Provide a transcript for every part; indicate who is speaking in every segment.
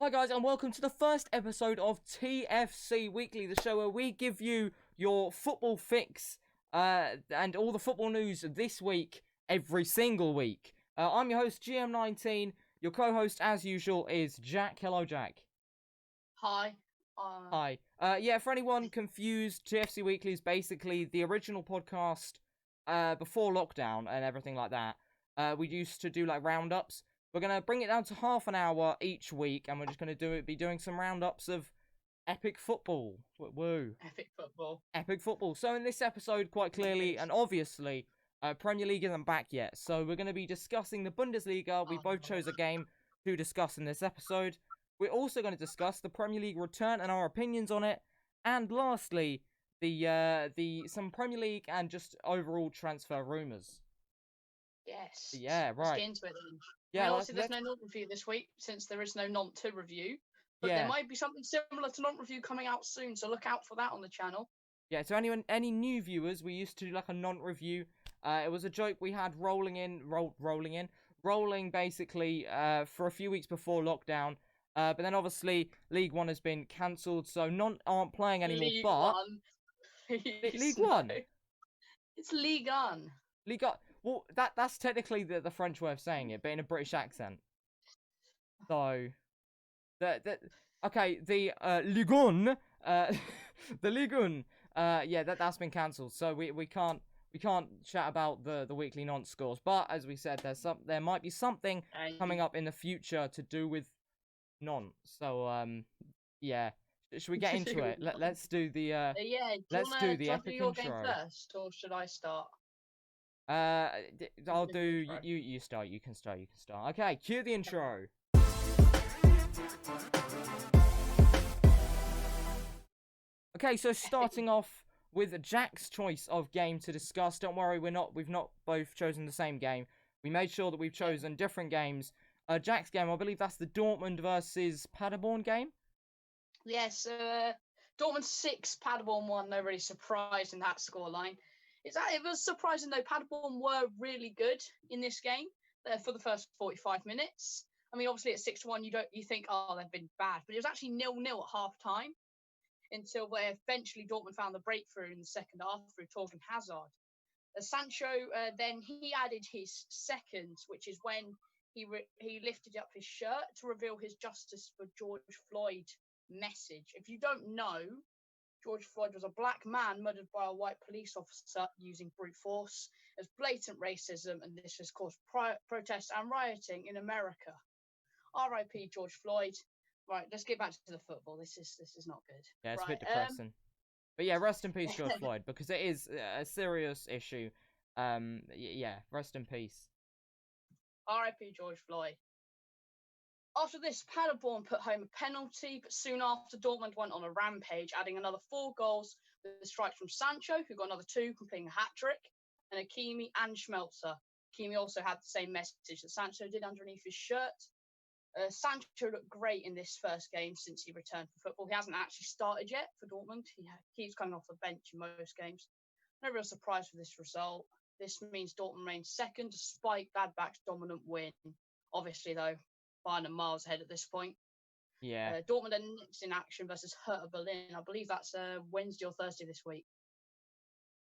Speaker 1: Hi guys, and welcome to the first episode of TFC Weekly, the show where we give you your football fix and all the football news this week, every single week. I'm your host, GM19. Your co-host, as usual, is Jack. Hello, Jack.
Speaker 2: Hi.
Speaker 1: Hi. For anyone confused, TFC Weekly is basically the original podcast before lockdown and everything like that. We used to do like roundups. We're going to bring it down to half an hour each week, and we're just going to be doing some roundups of epic football. Woo.
Speaker 2: Epic football.
Speaker 1: Epic football. So in this episode, quite clearly and obviously, Premier League isn't back yet. So we're going to be discussing the Bundesliga. We both chose a game to discuss in this episode. We're also going to discuss the Premier League return and our opinions on it. And lastly, some Premier League and just overall transfer rumours.
Speaker 2: Yes.
Speaker 1: Yeah,
Speaker 2: Let's
Speaker 1: right.
Speaker 2: get into it then.
Speaker 1: Yeah,
Speaker 2: obviously there's no non-review this week since there is no non to review. But
Speaker 1: yeah.
Speaker 2: there might be something similar to non-review coming out soon, so look out for that on the channel.
Speaker 1: Yeah, so any new viewers, we used to do like a non-review. It was a joke we had rolling basically for a few weeks before lockdown. But then obviously League One has been cancelled, so none aren't playing anymore.
Speaker 2: League
Speaker 1: but
Speaker 2: One.
Speaker 1: League One.
Speaker 2: It's League One.
Speaker 1: League One. Well, that's technically the French way of saying it, but in a British accent. So, the Ligue 1, the Ligue 1, that's been cancelled. So we can't chat about the weekly non-scores. But as we said, there might be something coming up in the future to do with non. So yeah. Should we get into it? Let's do the let's do the epic
Speaker 2: your
Speaker 1: intro.
Speaker 2: Game first, or should I start?
Speaker 1: I'll do you start. You can start. Okay, cue the intro. Okay, so starting off with Jack's choice of game to discuss. Don't worry, we've not both chosen the same game. We made sure that we've chosen different games. Jack's game, I believe that's the Dortmund versus Paderborn game.
Speaker 2: Yes, Dortmund 6, Paderborn 1. No really surprise in that scoreline. It was surprising though. Paderborn were really good in this game for the first 45 minutes. I mean, obviously at 6-1, you think, oh, they've been bad, but it was actually 0-0 at half time until where eventually Dortmund found the breakthrough in the second half through Torgan Hazard. Sancho then he added his second, which is when he lifted up his shirt to reveal his justice for George Floyd message. If you don't know, George Floyd was a black man murdered by a white police officer using brute force as blatant racism, and this has caused protests and rioting in America. R.I.P. George Floyd. Right, let's get back to the football. This is not good.
Speaker 1: Yeah, it's
Speaker 2: right,
Speaker 1: a bit depressing. But yeah, rest in peace, George Floyd, because it is a serious issue. Yeah, rest in peace.
Speaker 2: R.I.P. George Floyd. After this, Paderborn put home a penalty, but soon after, Dortmund went on a rampage, adding another 4 goals with strikes from Sancho, who got another 2, completing a hat-trick, and Hakimi and Schmelzer. Hakimi also had the same message that Sancho did underneath his shirt. Sancho looked great in this first game since he returned to football. He hasn't actually started yet for Dortmund. He keeps coming off the bench in most games. No real surprise for this result. This means Dortmund remains second despite Gladbach's dominant win. Obviously, though, Bayern miles ahead at this point.
Speaker 1: Yeah.
Speaker 2: Dortmund are next in action versus Hertha Berlin. I believe that's Wednesday or Thursday this week.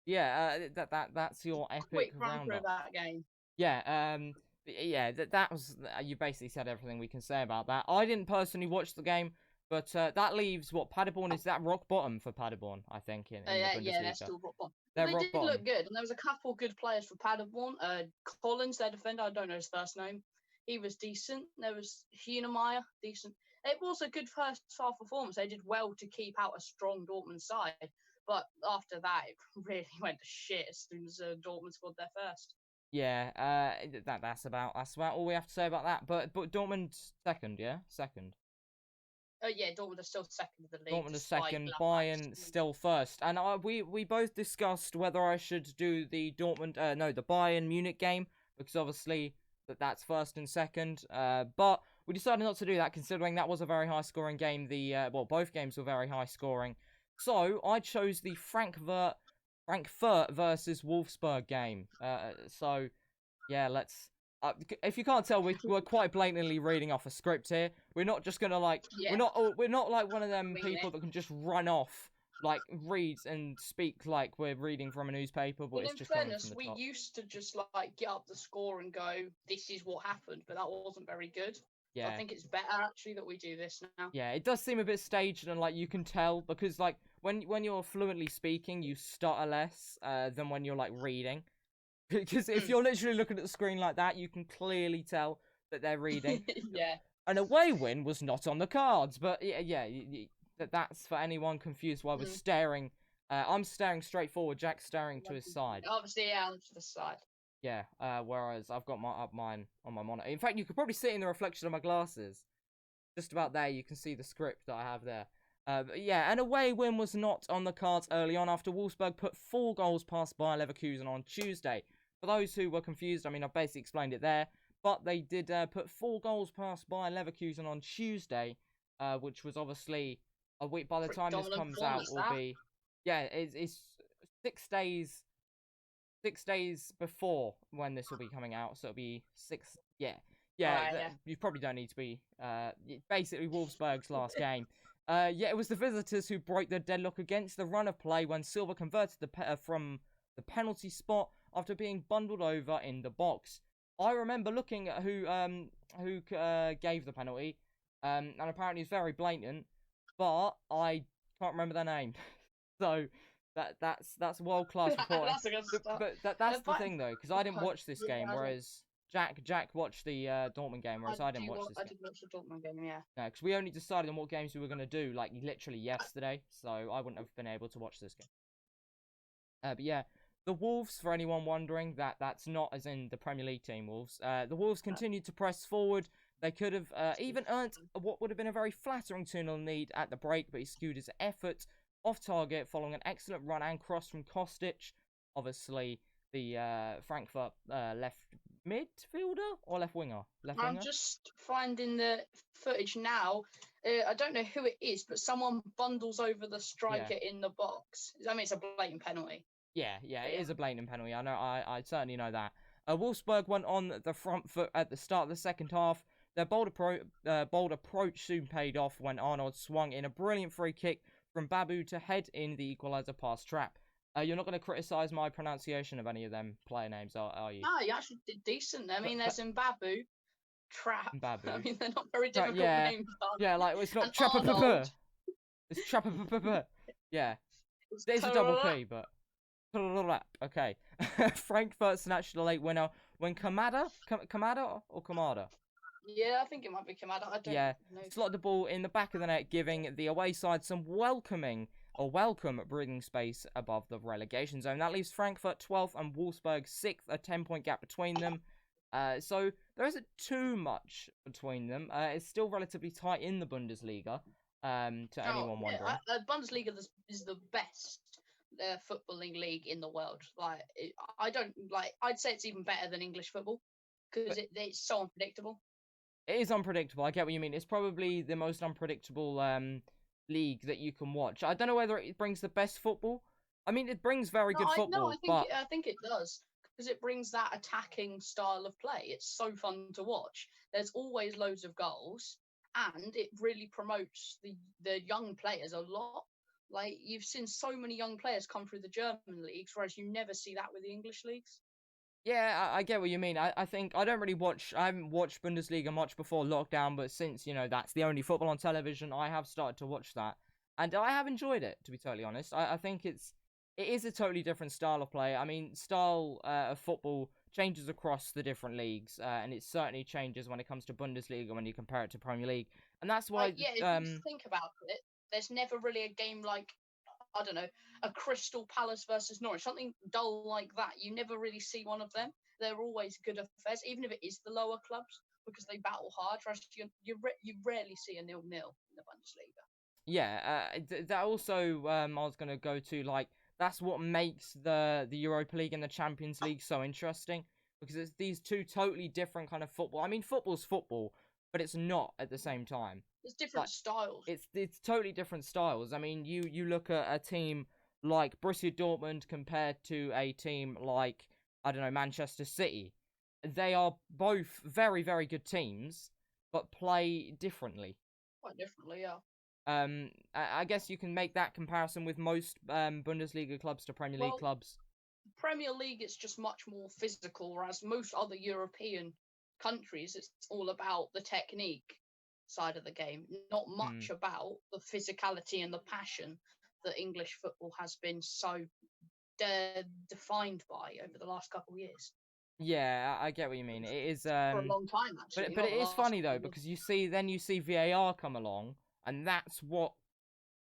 Speaker 1: Yeah, that's your epic
Speaker 2: quick run
Speaker 1: roundup.
Speaker 2: Through that game.
Speaker 1: Yeah, that was you basically said everything we can say about that. I didn't personally watch the game, but that leaves what Paderborn is that rock bottom for Paderborn, I think in the Bundesliga.
Speaker 2: Yeah, they're still rock bottom.
Speaker 1: They
Speaker 2: did look good, and there was a couple good players for Paderborn. Collins, their defender, I don't know his first name. He was decent. There was Hünemeyer, decent. It was a good first half performance. They did well to keep out a strong Dortmund side, but after that, it really went to shit as soon as Dortmund scored their first.
Speaker 1: Yeah, that's about all we have to say about that. But Dortmund second, yeah, second.
Speaker 2: Oh yeah, Dortmund are still second in the league.
Speaker 1: Dortmund are second, Bayern still first. And we both discussed whether I should do the the Bayern Munich game, because obviously that's first and second. But we decided not to do that, considering that was a very high scoring game. Both games were very high scoring. So I chose the Frankfurt versus Wolfsburg game. So yeah, If you can't tell, we're quite blatantly reading off a script here. We're not just gonna like,
Speaker 2: Yeah.
Speaker 1: we're not like one of them
Speaker 2: Wing
Speaker 1: people
Speaker 2: it.
Speaker 1: that can just run off, like read and speak like we're reading from a newspaper, but
Speaker 2: Well,
Speaker 1: it's
Speaker 2: in
Speaker 1: just coming from
Speaker 2: fairness,
Speaker 1: the
Speaker 2: we
Speaker 1: top.
Speaker 2: used to just like get up the score and go, "This is what happened," but that wasn't very good. So I
Speaker 1: Yeah.
Speaker 2: think it's better actually that we do this now.
Speaker 1: Yeah, it does seem a bit staged, and like you can tell because like when you're fluently speaking, you stutter less than when you're like reading. Because if you're literally looking at the screen like that, you can clearly tell that they're reading.
Speaker 2: Yeah.
Speaker 1: An away win was not on the cards, but yeah, that's for anyone confused why we're staring. I'm staring straight forward. Jack's staring to his side.
Speaker 2: Obviously, yeah, to the side.
Speaker 1: Yeah. Whereas I've got mine on my monitor. In fact, you could probably see it in the reflection of my glasses. Just about there, you can see the script that I have there. But yeah, an away win was not on the cards early on after Wolfsburg put 4 goals past Bayer Leverkusen on Tuesday. For those who were confused, I mean, I've basically explained it there. But they did put 4 goals past Bayer Leverkusen on Tuesday, which was obviously a week. By the time this comes out, will be... Yeah, it's 6 days... 6 days before when this will be coming out, so it'll be 6... Yeah. Yeah, you probably don't need to be... basically, Wolfsburg's last game. Yeah, it was the visitors who broke the deadlock against the run of play when Silva converted from the penalty spot after being bundled over in the box. I remember looking at who gave the penalty, and apparently it's very blatant, but I can't remember their name. So that's world class reporting.
Speaker 2: That's a good start.
Speaker 1: But that's the thing though, because I didn't watch this game, whereas Jack watched the Dortmund game, whereas I didn't watch this game.
Speaker 2: I did watch the Dortmund game, yeah.
Speaker 1: No, because we only decided on what games we were going to do, like, literally yesterday, so I wouldn't have been able to watch this game. But yeah, the Wolves, for anyone wondering, that's not as in the Premier League team Wolves. The Wolves continued to press forward. They could have even earned what would have been a very flattering 2-0 lead at the break, but he skewed his effort off target following an excellent run and cross from Kostic. Obviously, the Frankfurt left midfielder or left winger?
Speaker 2: I'm just finding the footage now. I don't know who it is, but someone bundles over the striker in the box. I mean, it's a blatant penalty.
Speaker 1: Yeah, it is a blatant penalty. I know. I certainly know that. Wolfsburg went on the front foot at the start of the second half. Their bold approach soon paid off when Arnold swung in a brilliant free kick from Babu to head in the equaliser pass trap. You're not going to criticise my pronunciation of any of them player names, are you?
Speaker 2: No, you actually did decent. I mean, there's Babu, Trap.
Speaker 1: Babu.
Speaker 2: I mean, they're not very difficult names.
Speaker 1: Yeah, like, it's not Trappa. It's Trappa. Yeah. There's a double P, but... Okay. Frankfurt snatched the late winner when Kamada or Kamada?
Speaker 2: Yeah, I think it might be Kamada. I don't know.
Speaker 1: Slotted the ball in the back of the net, giving the away side some welcome breathing space above the relegation zone. That leaves Frankfurt 12th and Wolfsburg 6th, a 10-point gap between them. So there isn't too much between them. It's still relatively tight in the Bundesliga, to anyone wondering.
Speaker 2: The Bundesliga is the best footballing league in the world. Like, I'd say it's even better than English football because it's so unpredictable.
Speaker 1: It is unpredictable. I get what you mean. It's probably the most unpredictable league that you can watch. I don't know whether it brings the best football. I mean, it brings very good football.
Speaker 2: I think it does because it brings that attacking style of play. It's so fun to watch. There's always loads of goals, and it really promotes the young players a lot. Like, you've seen so many young players come through the German leagues, whereas you never see that with the English leagues.
Speaker 1: Yeah, I get what you mean. I think I haven't watched Bundesliga much before lockdown, but since, that's the only football on television, I have started to watch that. And I have enjoyed it, to be totally honest. I think it is a totally different style of play. I mean, style of football changes across the different leagues, and it certainly changes when it comes to Bundesliga when you compare it to Premier League. And that's why...
Speaker 2: if you think about it, there's never really a game like, I don't know, a Crystal Palace versus Norwich, something dull like that. You never really see one of them. They're always good affairs, even if it is the lower clubs, because they battle hard. You rarely see a 0-0 in the Bundesliga.
Speaker 1: Yeah, that also, I was going to go to, like, that's what makes the Europa League and the Champions League so interesting, because it's these two totally different kind of football. I mean, football's football, but it's not at the same time.
Speaker 2: It's different styles.
Speaker 1: It's totally different styles. I mean, you look at a team like Borussia Dortmund compared to a team like, I don't know, Manchester City. they are both very, very good teams, but play differently.
Speaker 2: Quite differently, yeah.
Speaker 1: I guess you can make that comparison with most Bundesliga clubs to Premier League
Speaker 2: Well,
Speaker 1: clubs.
Speaker 2: Premier League is just much more physical, whereas most other European countries, it's all about the technique side of the game, not
Speaker 1: Mm.
Speaker 2: much about the physicality and the passion that English football has been so defined by over the last couple of years.
Speaker 1: Yeah, I get what you mean. It is
Speaker 2: For a long time, actually,
Speaker 1: but
Speaker 2: not
Speaker 1: it
Speaker 2: the
Speaker 1: is
Speaker 2: last
Speaker 1: funny
Speaker 2: couple
Speaker 1: though
Speaker 2: of years.
Speaker 1: because you see VAR come along, and that's what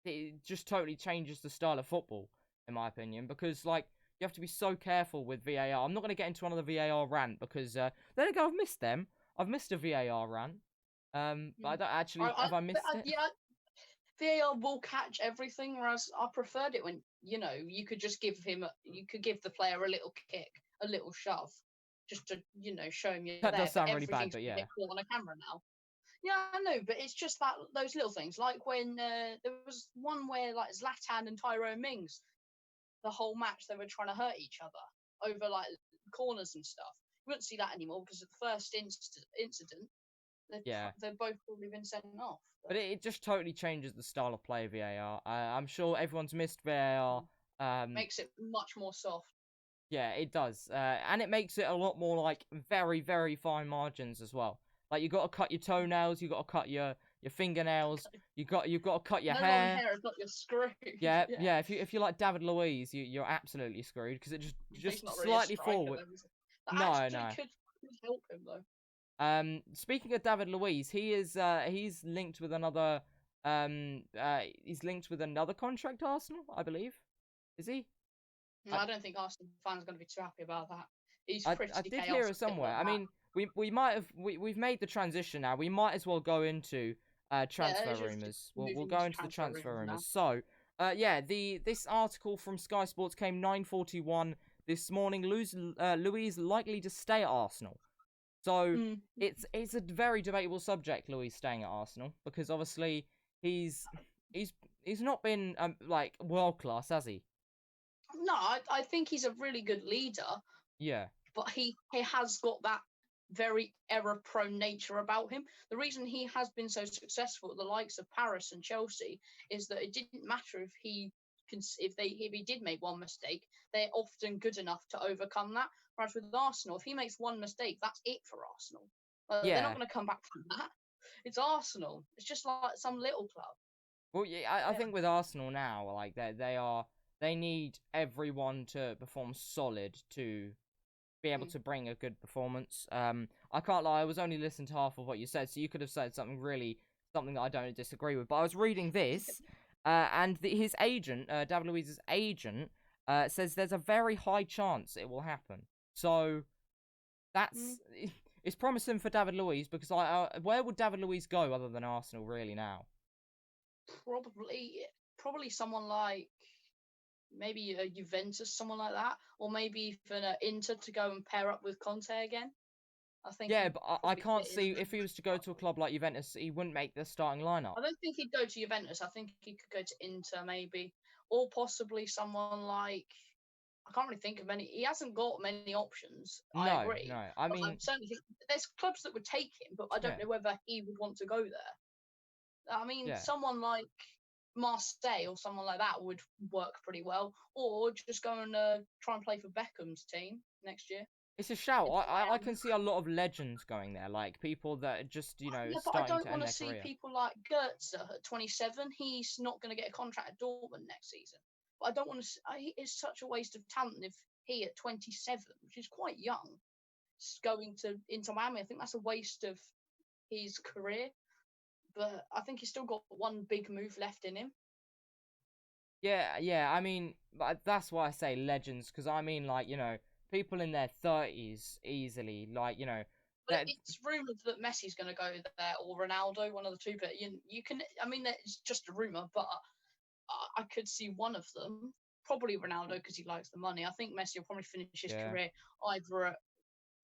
Speaker 1: it just totally changes the style of football, in my opinion. Because like you have to be so careful with VAR. I'm not going to get into another VAR rant because then again I've missed them. I've missed a VAR rant. But I don't actually have I missed it.
Speaker 2: Yeah, VAR will catch everything, whereas I preferred it when you could just you could give the player a little kick, a little shove, just to show him you're
Speaker 1: That
Speaker 2: there.
Speaker 1: does
Speaker 2: But
Speaker 1: sound really bad,
Speaker 2: everything's
Speaker 1: but
Speaker 2: gonna
Speaker 1: yeah.
Speaker 2: get caught on a camera now. Yeah, I know, but it's just those little things, like when there was one where like Zlatan and Tyrone Mings, the whole match they were trying to hurt each other over like corners and stuff. You wouldn't see that anymore because of the first incident,
Speaker 1: Yeah.
Speaker 2: they've both probably been sent off.
Speaker 1: But it just totally changes the style of play VAR. I'm sure everyone's missed VAR.
Speaker 2: Makes it much more soft.
Speaker 1: Yeah, it does. And it makes it a lot more like very, very fine margins as well. Like you got to cut your toenails, you got to cut your fingernails, you've got to cut your
Speaker 2: No long
Speaker 1: hair.
Speaker 2: hair is not your screw.
Speaker 1: Yeah, yeah. If you're like David Luiz, you're absolutely screwed because it
Speaker 2: He's
Speaker 1: just
Speaker 2: not really a
Speaker 1: slightly
Speaker 2: striker,
Speaker 1: forward.
Speaker 2: That
Speaker 1: No,
Speaker 2: actually
Speaker 1: no.
Speaker 2: could help him though.
Speaker 1: Speaking of David Luiz, he's linked with another he's linked with another contract, Arsenal, I believe. Is he?
Speaker 2: I don't think Arsenal fans are going to be too happy about that. He's
Speaker 1: I
Speaker 2: pretty
Speaker 1: did hear
Speaker 2: chaotic
Speaker 1: it somewhere.
Speaker 2: like
Speaker 1: I
Speaker 2: that.
Speaker 1: mean, we've made the transition now. We might as well go into transfer rumors. We'll go into the transfer rumors. So, yeah, this article from Sky Sports came 9:41 this morning. Luiz likely to stay at Arsenal. So it's a very debatable subject. Luiz staying at Arsenal because obviously he's not been like world class, has he?
Speaker 2: No, I think he's a really good leader.
Speaker 1: Yeah.
Speaker 2: But he has got that very error-prone nature about him. The reason he has been so successful at the likes of Paris and Chelsea is that it didn't matter if he did make one mistake, they're often good enough to overcome that. Whereas with Arsenal, if he makes one mistake, that's it for Arsenal.
Speaker 1: Yeah.
Speaker 2: They're not going to come back from that. It's Arsenal. It's just like some little club.
Speaker 1: Well, yeah, I think with Arsenal now, like they need everyone to perform solid to be able to bring a good performance. I can't lie, I was only listening to half of what you said, so you could have said something that I don't disagree with. But I was reading this, and his agent, David Luiz's agent, says there's a very high chance it will happen. So that's it's promising for David Luiz because where would David Luiz go other than Arsenal really now?
Speaker 2: Probably someone like maybe a Juventus, someone like that, or maybe even Inter to go and pair up with Conte again. I think.
Speaker 1: Yeah, but I can't see if he was to go to a club like Juventus, he wouldn't make the starting lineup.
Speaker 2: I don't think he'd go to Juventus. I think he could go to Inter maybe, or possibly someone like. I can't really think of many. He hasn't got many options. I agree.
Speaker 1: No. I mean,
Speaker 2: I certainly think there's clubs that would take him, but I don't know whether he would want to go there. I mean, someone like Marseille or someone like that would work pretty well, or just go and try and play for Beckham's team next year.
Speaker 1: It's a shout. I can see a lot of legends going there, like people that are just
Speaker 2: but
Speaker 1: starting to end their career.
Speaker 2: I don't want to see people like Goetze at 27. He's not going to get a contract at Dortmund next season. But I don't want to. It's such a waste of talent if he at 27, which is quite young, is going to Inter Miami. I think that's a waste of his career. But I think he's still got one big move left in him.
Speaker 1: Yeah. I mean, that's why I say legends, because I mean, like, people in their 30s easily, like,
Speaker 2: But it's rumoured that Messi's going to go there or Ronaldo, one of the two. But you can. I mean, it's just a rumour, but I could see one of them. Probably Ronaldo because he likes the money. I think Messi will probably finish his career either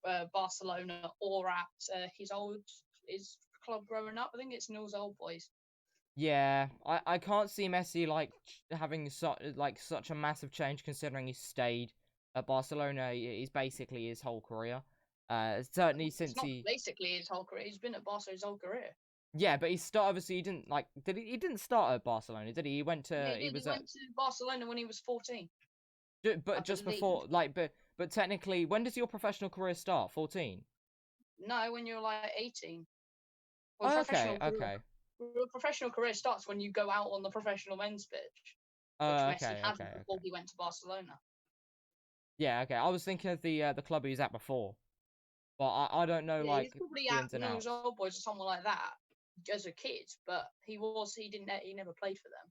Speaker 2: at Barcelona or at his club growing up. I think it's Newell's Old Boys.
Speaker 1: Yeah, I can't see Messi like having such a massive change considering he stayed at Barcelona. He's basically his whole career. Certainly
Speaker 2: It's
Speaker 1: since
Speaker 2: not
Speaker 1: he.
Speaker 2: basically his whole career. He's been at Barca his whole career.
Speaker 1: Yeah, but obviously he didn't like. Did he? He didn't start at Barcelona, did he? He went
Speaker 2: Yeah,
Speaker 1: to.
Speaker 2: he
Speaker 1: He
Speaker 2: did. He
Speaker 1: was at.
Speaker 2: went to Barcelona when he was 14, I
Speaker 1: But just
Speaker 2: believe.
Speaker 1: before, but technically, when does your professional career start? 14.
Speaker 2: No, when you're like 18. Well,
Speaker 1: Oh, okay, okay.
Speaker 2: your professional career starts when you go out on the professional men's pitch, which Messi
Speaker 1: Okay,
Speaker 2: hadn't
Speaker 1: okay,
Speaker 2: before
Speaker 1: okay.
Speaker 2: he went to Barcelona.
Speaker 1: Yeah, okay. I was thinking of the club he was at before, but I don't know
Speaker 2: Yeah, he was
Speaker 1: like
Speaker 2: probably
Speaker 1: the
Speaker 2: at
Speaker 1: ins and
Speaker 2: Newell's
Speaker 1: outs.
Speaker 2: Old Boys or someone like that as a kid, but he never played for them.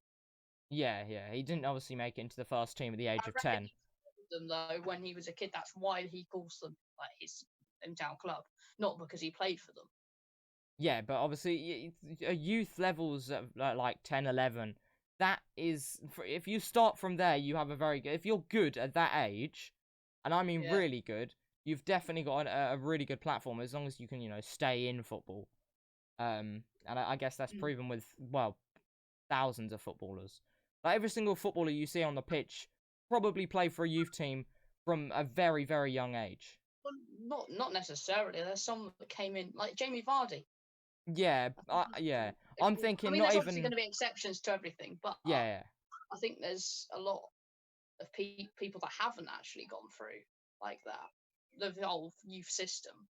Speaker 1: Yeah, yeah. He didn't obviously make it into the first team at the age
Speaker 2: I
Speaker 1: of
Speaker 2: reckon
Speaker 1: 10.
Speaker 2: he played them though when he was a kid. That's why he calls them like his hometown club, not because he played for them.
Speaker 1: Yeah, but obviously youth levels of like 10, 11. That is if you start from there, you have a very good. If you're good at that age, and I mean
Speaker 2: Yeah.
Speaker 1: really good, you've definitely got a really good platform as long as you can, stay in football. And I guess that's
Speaker 2: Mm.
Speaker 1: proven with, well, thousands of footballers. Like every single footballer you see on the pitch probably played for a youth team from a very, very young age.
Speaker 2: Well, not necessarily. There's some that came in like Jamie Vardy.
Speaker 1: Yeah, yeah. I'm
Speaker 2: I
Speaker 1: thinking
Speaker 2: mean,
Speaker 1: not
Speaker 2: there's obviously going
Speaker 1: even.
Speaker 2: to be exceptions to everything, but
Speaker 1: Yeah,
Speaker 2: I think there's a lot of people that haven't actually gone through like that, the whole youth system.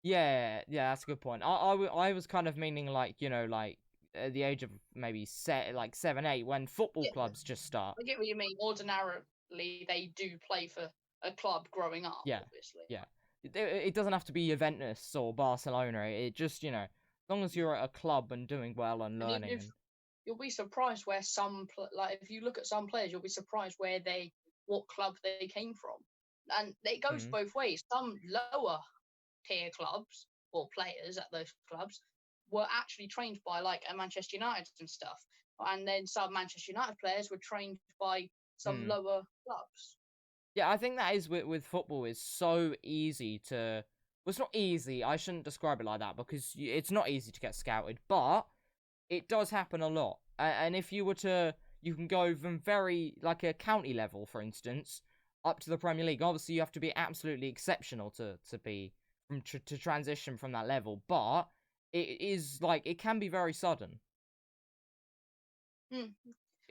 Speaker 1: yeah. That's a good point. I was kind of meaning like like at the age of maybe like 7, 8 when football
Speaker 2: Yeah,
Speaker 1: clubs just start.
Speaker 2: I get what you mean. Ordinarily, they do play for a club growing up,
Speaker 1: Yeah,
Speaker 2: obviously.
Speaker 1: yeah. It doesn't have to be Juventus or Barcelona. It just as long as you're at a club and doing well and
Speaker 2: And
Speaker 1: learning
Speaker 2: if
Speaker 1: and.
Speaker 2: you'll be surprised where like if you look at some players, you'll be surprised what club they came from, and it goes
Speaker 1: Mhm.
Speaker 2: both ways. Some lower tier clubs or players at those clubs were actually trained by like a Manchester United and stuff, and then some Manchester United players were trained by some
Speaker 1: Mm.
Speaker 2: lower clubs.
Speaker 1: Yeah, I think that is with football is so easy to. Well, it's not easy. I shouldn't describe it like that because it's not easy to get scouted, but it does happen a lot. And if you were to, you can go from very like a county level, for instance, up to the Premier League. Obviously, you have to be absolutely exceptional to be to transition from that level, but it is like it can be very sudden.
Speaker 2: Hmm. I mean,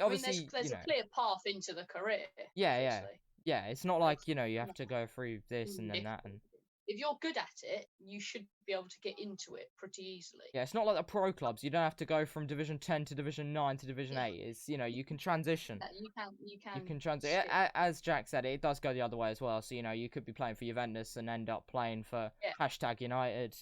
Speaker 1: Obviously,
Speaker 2: there's a clear path into the career,
Speaker 1: yeah, yeah,
Speaker 2: obviously.
Speaker 1: yeah. It's not
Speaker 2: There's
Speaker 1: like you have to go through this and then that
Speaker 2: difficult.
Speaker 1: and.
Speaker 2: If you're good at it, you should be able to get into it pretty easily.
Speaker 1: Yeah, it's not like the pro clubs. You don't have to go from Division 10 to Division 9 to Division
Speaker 2: Yeah,
Speaker 1: 8. It's, you can transition.
Speaker 2: you
Speaker 1: You
Speaker 2: can
Speaker 1: can transition.
Speaker 2: skip.
Speaker 1: As Jack said, it does go the other way as well. So, you could be playing for Juventus and end up playing for
Speaker 2: Yeah.
Speaker 1: #United.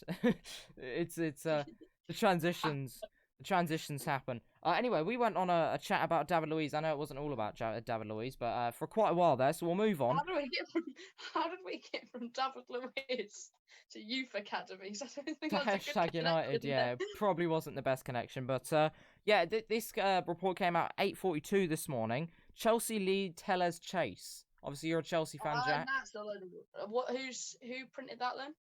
Speaker 1: The transitions. The transitions happen. Anyway, we went on a chat about David Luiz. I know it wasn't all about David Luiz, but for quite a while there, so we'll move on.
Speaker 2: How did we get from David Luiz to youth academies? I don't think
Speaker 1: To
Speaker 2: that's a good
Speaker 1: #United,
Speaker 2: connection there.
Speaker 1: yeah, probably wasn't the best connection, but yeah, this report came out 8:42 this morning. Chelsea lead Tellez Chase. Obviously, you're a Chelsea fan, Jack.
Speaker 2: That's a load of who printed that then?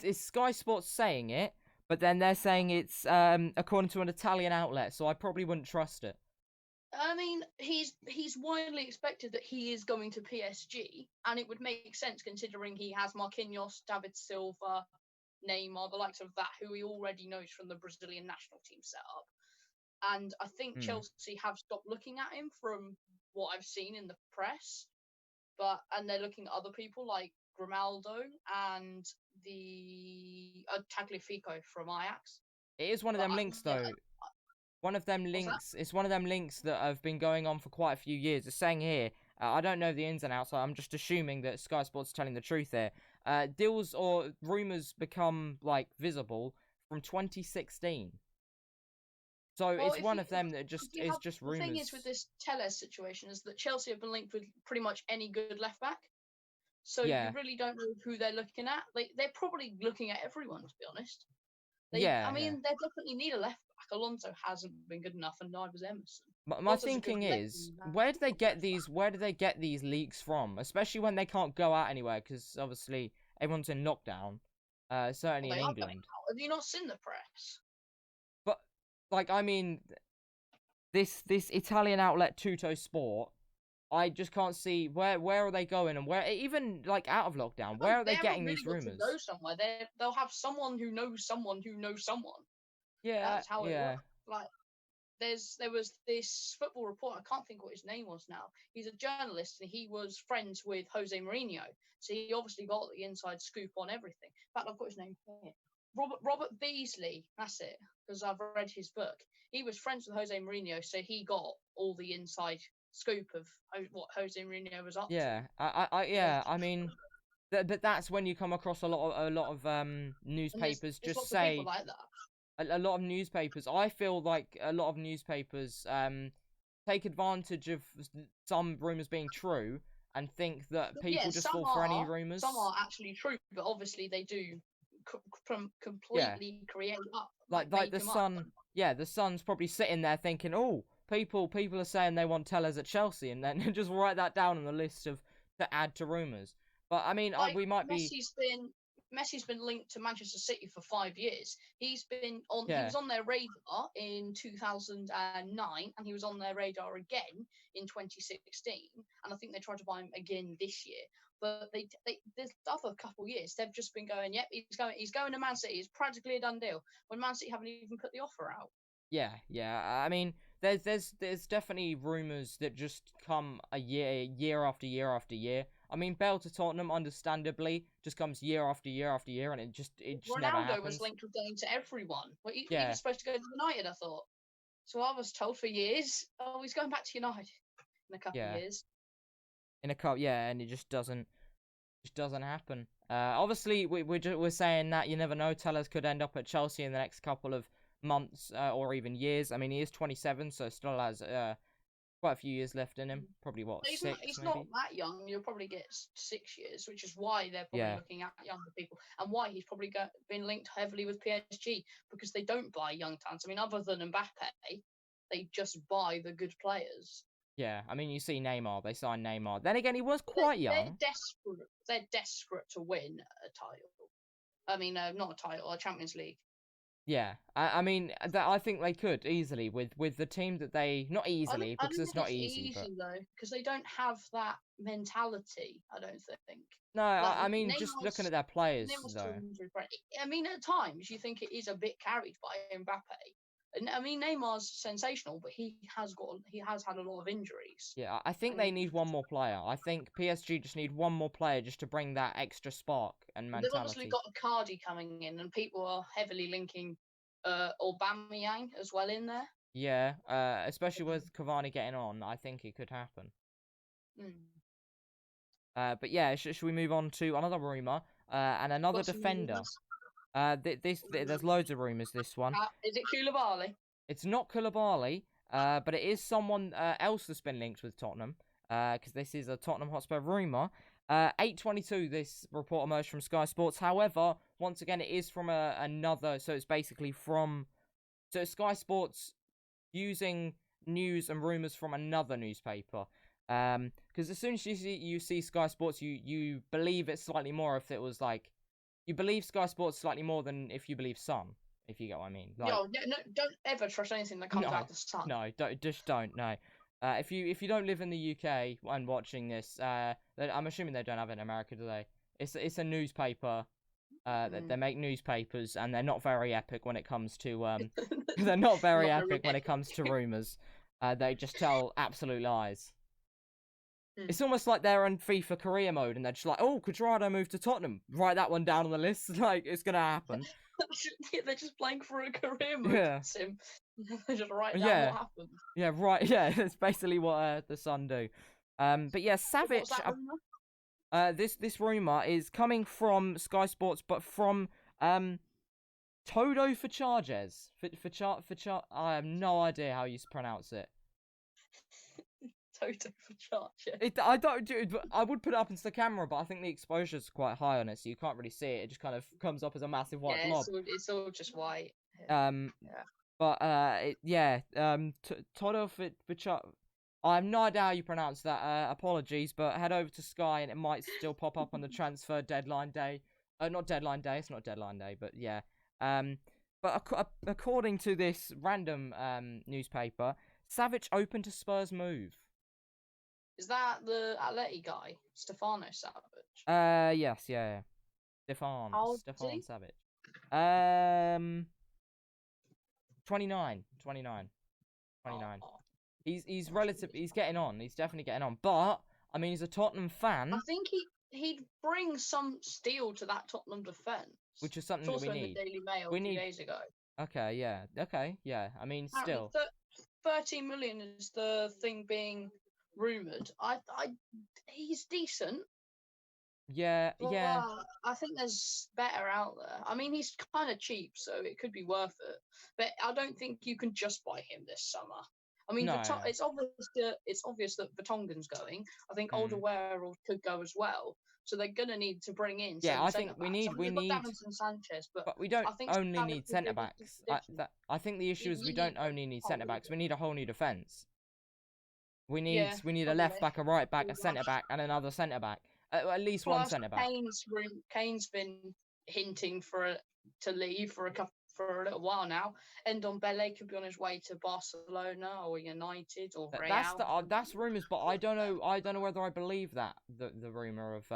Speaker 1: It's Sky Sports saying it, but then they're saying it's according to an Italian outlet, so I probably wouldn't trust it.
Speaker 2: I mean, he's widely expected that he is going to PSG, and it would make sense considering he has Marquinhos, David Silva, Neymar, the likes of that, who he already knows from the Brazilian national team setup. And I think
Speaker 1: Hmm.
Speaker 2: Chelsea have stopped looking at him from what I've seen in the press, and they're looking at other people like Grimaldo and the Tagliafico from Ajax.
Speaker 1: It is one of them links, though. One of them links. It's one of them links that have been going on for quite a few years. It's saying here. I don't know the ins and outs. So I'm just assuming that Sky Sports are telling the truth here. Deals or rumors become like visible from 2016. So
Speaker 2: Well,
Speaker 1: it's one of them that just is just
Speaker 2: the thing is with
Speaker 1: rumors.
Speaker 2: this Telles situation is that Chelsea have been linked with pretty much any good left back. So you
Speaker 1: Yeah,
Speaker 2: really don't know who they're looking at. They're probably looking at everyone, to be honest. I
Speaker 1: yeah, yeah.
Speaker 2: mean, they definitely need a left back. Alonso hasn't been good enough, and neither was Emerson.
Speaker 1: My
Speaker 2: Alonso's a good
Speaker 1: thinking
Speaker 2: left
Speaker 1: is,
Speaker 2: back, not left back.
Speaker 1: where do they get these leaks from? Especially when they can't go out anywhere, because obviously everyone's in lockdown.
Speaker 2: Well,
Speaker 1: Certainly in
Speaker 2: they are going
Speaker 1: England.
Speaker 2: out. Have you not seen the press?
Speaker 1: But like, I mean, this Italian outlet Tutto Sport. I just can't see where are they going, and where even like out of lockdown, where are
Speaker 2: They
Speaker 1: they
Speaker 2: haven't
Speaker 1: getting
Speaker 2: really
Speaker 1: these
Speaker 2: got to go
Speaker 1: rumors?
Speaker 2: somewhere. They'll have someone who knows someone who knows someone.
Speaker 1: Yeah,
Speaker 2: That's how it
Speaker 1: yeah,
Speaker 2: works. Like there was this football reporter. I can't think what his name was now. He's a journalist and he was friends with Jose Mourinho, so he obviously got the inside scoop on everything. In fact, I've got his name here. Robert Beasley. That's it, because I've read his book. He was friends with Jose Mourinho, so he got all the inside scoop of what Jose Mourinho was up to.
Speaker 1: yeah. Yeah. I mean, but that's when you come across a lot of
Speaker 2: And
Speaker 1: newspapers
Speaker 2: there's
Speaker 1: just
Speaker 2: lots of people
Speaker 1: say
Speaker 2: like that.
Speaker 1: a lot of newspapers. I feel like a lot of newspapers take advantage of some rumors being true and think that
Speaker 2: Yeah,
Speaker 1: people just fall for any
Speaker 2: some
Speaker 1: rumors.
Speaker 2: are actually true, but obviously they do
Speaker 1: Yeah,
Speaker 2: completely create up,
Speaker 1: like
Speaker 2: make
Speaker 1: the
Speaker 2: them up.
Speaker 1: Sun. Yeah, the Sun's probably sitting there thinking, oh, people are saying they want Tellers at Chelsea, and then just write that down on the list of to add to rumors. But I mean,
Speaker 2: Like
Speaker 1: we might be.
Speaker 2: Messi's been linked to Manchester City for 5 years. He
Speaker 1: Yeah,
Speaker 2: was on their radar in 2009, and he was on their radar again in 2016. And I think they tried to buy him again this year. But the other couple of years, they've just been going, yep, he's going to Man City. It's practically a done deal. When Man City haven't even put the offer out.
Speaker 1: yeah. I mean, there's definitely rumors that just come year after year after year. I mean, Bale to Tottenham, understandably, just comes year after year after year, and it just never
Speaker 2: Ronaldo was
Speaker 1: happens.
Speaker 2: linked with going to everyone. Well, he
Speaker 1: Yeah,
Speaker 2: was supposed to go to United, I thought. So I was told for years, oh, he's going back to United in a couple of
Speaker 1: yeah.
Speaker 2: years.
Speaker 1: In a cup, yeah, and it just doesn't happen. Obviously, we're saying that you never know. Tellers could end up at Chelsea in the next couple of months or even years. I mean, he is 27, so still has quite a few years left in him. Probably what, six
Speaker 2: He's not
Speaker 1: maybe?
Speaker 2: that young. You'll probably get 6 years, which is why they're probably
Speaker 1: Yeah,
Speaker 2: looking at younger people, and why he's probably been linked heavily with PSG, because they don't buy young talents. I mean, other than Mbappe, they just buy the good players.
Speaker 1: yeah. I mean, you see Neymar. They signed Neymar. Then again, he was
Speaker 2: They're,
Speaker 1: quite
Speaker 2: they're
Speaker 1: young.
Speaker 2: desperate. They're desperate to win a title. I mean, not a title, a Champions League.
Speaker 1: Yeah, I mean, I think they could easily with the team that they not easily
Speaker 2: I
Speaker 1: because
Speaker 2: don't
Speaker 1: it's
Speaker 2: think
Speaker 1: not
Speaker 2: it's
Speaker 1: easy, but
Speaker 2: easy though, because they don't have that mentality. I don't think.
Speaker 1: no,
Speaker 2: Like
Speaker 1: I mean, just looking at their players
Speaker 2: Neymar's still
Speaker 1: though.
Speaker 2: injury prone. I mean, at times you think it is a bit carried by Mbappe. And I mean, Neymar's sensational, but he has had a lot of injuries.
Speaker 1: Yeah, I think
Speaker 2: And
Speaker 1: they need one more player. I think PSG just need one more player just to bring that extra spark and
Speaker 2: they've obviously
Speaker 1: mentality.
Speaker 2: got Icardi coming in, and people are heavily linking Aubameyang as well in there.
Speaker 1: Yeah, especially with Cavani getting on, I think it could happen.
Speaker 2: Mm.
Speaker 1: But yeah, should we move on to another rumor? And another
Speaker 2: Got some
Speaker 1: defender.
Speaker 2: rumours.
Speaker 1: There's loads of rumors. This one,
Speaker 2: Is it Koulibaly?
Speaker 1: it's not Koulibaly, but it is someone else that's been linked with Tottenham. Because this is a Tottenham Hotspur rumor. 8:22. This report emerged from Sky Sports. However, once again, it is from another. So it's basically from. So it's Sky Sports using news and rumors from another newspaper. Because as soon as you see Sky Sports, you believe it slightly more if it was like you believe Sky Sports slightly more than if you believe Sun. If you get what I mean, like
Speaker 2: No, don't ever trust anything that comes
Speaker 1: no,
Speaker 2: out of the sun.
Speaker 1: no, don't no. If you don't live in the UK and watching this, I'm assuming they don't have it in America, do they? It's a newspaper. They make newspapers, and they're not very epic when it comes to they're not very
Speaker 2: Not
Speaker 1: epic when
Speaker 2: very
Speaker 1: it comes to rumors. They just tell absolute lies.
Speaker 2: Mm.
Speaker 1: It's almost like they're in FIFA career mode, and they're just like, "Oh, Cuadrado moved to Tottenham. Write that one down on the list. Like it's gonna happen."
Speaker 2: They're just playing for a career mode
Speaker 1: Yeah,
Speaker 2: sim. They just write down
Speaker 1: yeah,
Speaker 2: what happened.
Speaker 1: yeah. Right. Yeah, that's basically what the Sun do. But yeah,
Speaker 2: So what's
Speaker 1: Savic.
Speaker 2: that rumour?
Speaker 1: This rumor is coming from Sky Sports, but from Todo for Charges. I have no idea how you pronounce it.
Speaker 2: Toto for charge.
Speaker 1: I don't do. I would put it up into the camera, but I think the exposure is quite high on it, so you can't really see it. It just kind of comes up as a massive white
Speaker 2: Yeah,
Speaker 1: blob.
Speaker 2: it's all just white.
Speaker 1: Um,
Speaker 2: Yeah.
Speaker 1: but yeah. Todo for Char. I have no idea how you pronounce that. Apologies, but head over to Sky and it might still pop up on the transfer deadline day. Not deadline day. It's not deadline day, but yeah. But according to this random newspaper, Savic open to Spurs move.
Speaker 2: Is that the Atleti guy, Stefano Savage?
Speaker 1: Yes, yeah.
Speaker 2: How old is
Speaker 1: Stefan
Speaker 2: he?
Speaker 1: Savic. 29, 29, 29.
Speaker 2: Oh,
Speaker 1: He's
Speaker 2: gosh,
Speaker 1: relative. He's getting on. He's definitely getting on. But I mean, he's a Tottenham
Speaker 2: I
Speaker 1: fan,
Speaker 2: think he'd bring some steel to that Tottenham defence.
Speaker 1: which is
Speaker 2: It's
Speaker 1: something that we
Speaker 2: also in the
Speaker 1: need.
Speaker 2: Daily Mail
Speaker 1: We
Speaker 2: 2
Speaker 1: need.
Speaker 2: days ago.
Speaker 1: Okay, yeah. Okay, yeah. I mean,
Speaker 2: Apparently,
Speaker 1: still.
Speaker 2: 13 million is the thing being rumoured. He's decent,
Speaker 1: Yeah,
Speaker 2: but
Speaker 1: yeah.
Speaker 2: I think there's better out there. I mean, he's kind of cheap, so it could be worth it. But I don't think you can just buy him this summer. I mean,
Speaker 1: No, no.
Speaker 2: it's obvious that Vertonghen's going. I think
Speaker 1: Mm.
Speaker 2: Alderweireld could go as well. So they're gonna need to bring in
Speaker 1: Yeah,
Speaker 2: some
Speaker 1: I
Speaker 2: centre
Speaker 1: think
Speaker 2: backs. I mean,
Speaker 1: we
Speaker 2: they've got
Speaker 1: need,
Speaker 2: Davinson Sanchez, but
Speaker 1: but we don't
Speaker 2: I think
Speaker 1: only
Speaker 2: Savic
Speaker 1: need
Speaker 2: would be
Speaker 1: centre
Speaker 2: a decent
Speaker 1: backs.
Speaker 2: addition.
Speaker 1: I think the issue is we
Speaker 2: You need
Speaker 1: don't only need
Speaker 2: a
Speaker 1: centre
Speaker 2: whole
Speaker 1: backs. We need a whole new defence.
Speaker 2: yeah,
Speaker 1: We need a
Speaker 2: probably.
Speaker 1: left back, a right back, a
Speaker 2: All
Speaker 1: centre
Speaker 2: rushed.
Speaker 1: back, and another centre back. At least one
Speaker 2: Plus,
Speaker 1: centre back.
Speaker 2: Kane's been hinting to leave for a little while now. Ndombele could be on his way to Barcelona or United or Real.
Speaker 1: That's rumours, but I don't know. I don't know whether I believe that the rumor of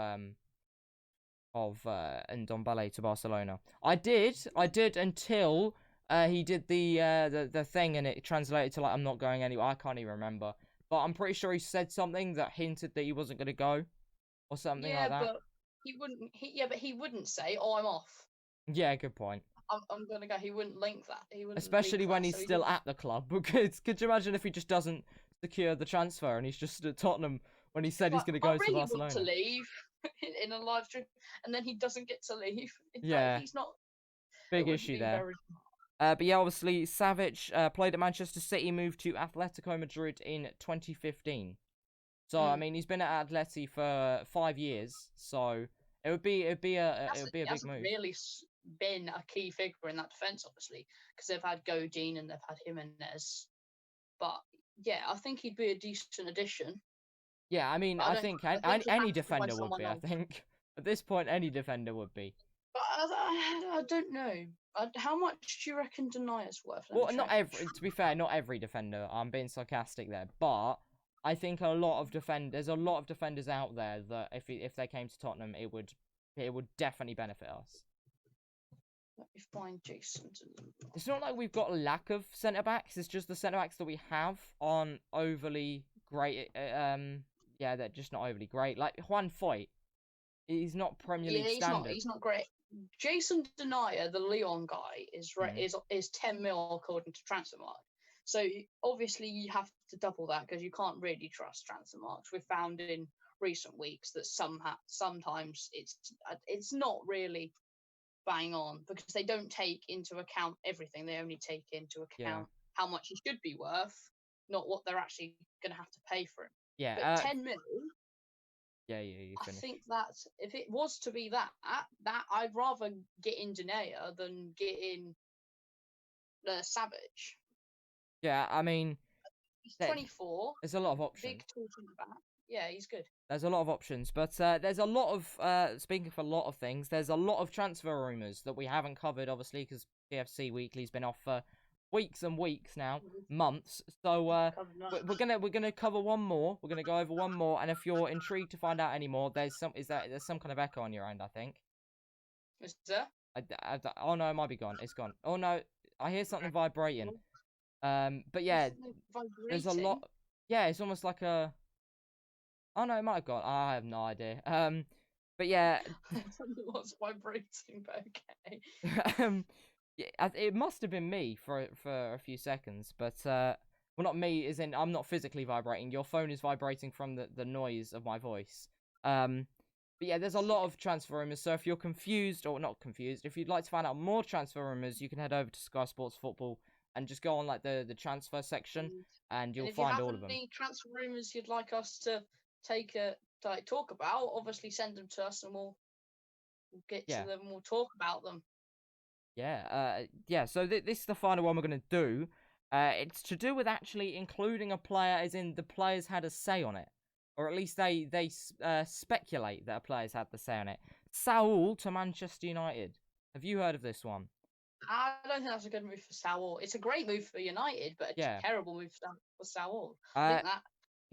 Speaker 1: Ndombele to Barcelona. I did until he did the thing and it translated to like I'm not going anywhere. I can't even remember, but I'm pretty sure he said something that hinted that he wasn't going to go or something
Speaker 2: Yeah,
Speaker 1: like that.
Speaker 2: but he wouldn't say, "Oh, I'm off.
Speaker 1: Yeah, good point.
Speaker 2: I'm gonna go." He wouldn't link that. He wouldn't
Speaker 1: Especially
Speaker 2: link
Speaker 1: when
Speaker 2: that.
Speaker 1: he's
Speaker 2: So he
Speaker 1: still
Speaker 2: didn't.
Speaker 1: at the club. Because could you imagine if he just doesn't secure the transfer and he's just at Tottenham when he said he's
Speaker 2: But
Speaker 1: going to
Speaker 2: I
Speaker 1: go to
Speaker 2: really want to
Speaker 1: Barcelona?
Speaker 2: leave in a live stream, and then he doesn't get to leave. It's like
Speaker 1: Yeah,
Speaker 2: he's not. It
Speaker 1: big
Speaker 2: wouldn't
Speaker 1: issue
Speaker 2: be
Speaker 1: there.
Speaker 2: very.
Speaker 1: But yeah, obviously, Savic played at Manchester City, moved to Atletico Madrid in 2015. So I
Speaker 2: Mm.
Speaker 1: mean, he's been at Atleti for 5 years. So it would be a
Speaker 2: He
Speaker 1: big
Speaker 2: hasn't
Speaker 1: move.
Speaker 2: really been a key figure in that defence, obviously, because they've had Godin and they've had Jimenez. But yeah, I think he'd be a decent addition.
Speaker 1: Yeah, I mean,
Speaker 2: But
Speaker 1: I think
Speaker 2: I think he'd
Speaker 1: any
Speaker 2: have to find
Speaker 1: defender would
Speaker 2: someone
Speaker 1: be. I
Speaker 2: else.
Speaker 1: think at this point, any defender would be.
Speaker 2: But I don't know. How much do you reckon Denia's worth? Let me
Speaker 1: Well,
Speaker 2: check.
Speaker 1: to be fair, not every defender. I'm being sarcastic there, but I think there's a lot of defenders out there that if they came to Tottenham, it would definitely benefit us.
Speaker 2: Let me find Jason.
Speaker 1: It's not like we've got a lack of centre backs. It's just the centre backs that we have aren't overly great. Yeah, they're just not overly great. Like Juan Foyt, he's not Premier
Speaker 2: Yeah,
Speaker 1: League standard.
Speaker 2: he's not great. Jason Denia, the Leon guy,
Speaker 1: Mm.
Speaker 2: is 10 mil according to Transfermarkt. So obviously you have to double that because you can't really trust Transfermarkt. We've found in recent weeks that sometimes it's not really bang on because they don't take into account everything. They only take into
Speaker 1: Yeah,
Speaker 2: account how much he should be worth, not what they're actually going to have to pay for him.
Speaker 1: yeah.
Speaker 2: But 10 mil.
Speaker 1: Yeah, you
Speaker 2: I
Speaker 1: finish.
Speaker 2: think that if it was to be that I'd rather get in Denia than get in Savage.
Speaker 1: Yeah, I mean,
Speaker 2: He's 24.
Speaker 1: there's a lot of options.
Speaker 2: Big tall back. Yeah, he's good.
Speaker 1: There's a lot of options, but there's a lot of speaking of a lot of things. There's a lot of transfer rumors that we haven't covered, obviously, because PFC Weekly's been off for weeks and weeks now, months. So we're gonna cover one more. We're gonna go over one more, and if you're intrigued to find out any more, there's some kind of echo on your end, I think.
Speaker 2: Is there?
Speaker 1: Oh no, it might be gone. It's gone. Oh no, I hear something vibrating. But yeah, there's a lot. Yeah, it's almost like a. Oh no, it might have gone. I have no idea. But yeah.
Speaker 2: What's vibrating? But okay.
Speaker 1: Yeah, it must have been me for a few seconds, but well, not me, as in I'm not physically vibrating. Your phone is vibrating from the noise of my voice. But yeah, there's a lot of transfer rumors. So if you're confused or not confused, if you'd like to find out more transfer rumors, you can head over to Sky Sports Football and just go on like the transfer section, and you'll find all of them.
Speaker 2: If you have any transfer rumors you'd like us to talk about, obviously send them to us and we'll get to them and we'll talk about them.
Speaker 1: Yeah. So this is the final one we're going to do. It's to do with actually including a player, as in the players had a say on it, or at least they speculate that a player's had the say on it. Saul to Manchester United. Have you heard of this one?
Speaker 2: I don't think that's a good move for Saul. It's a great move for United, but a terrible move for Saul. I think that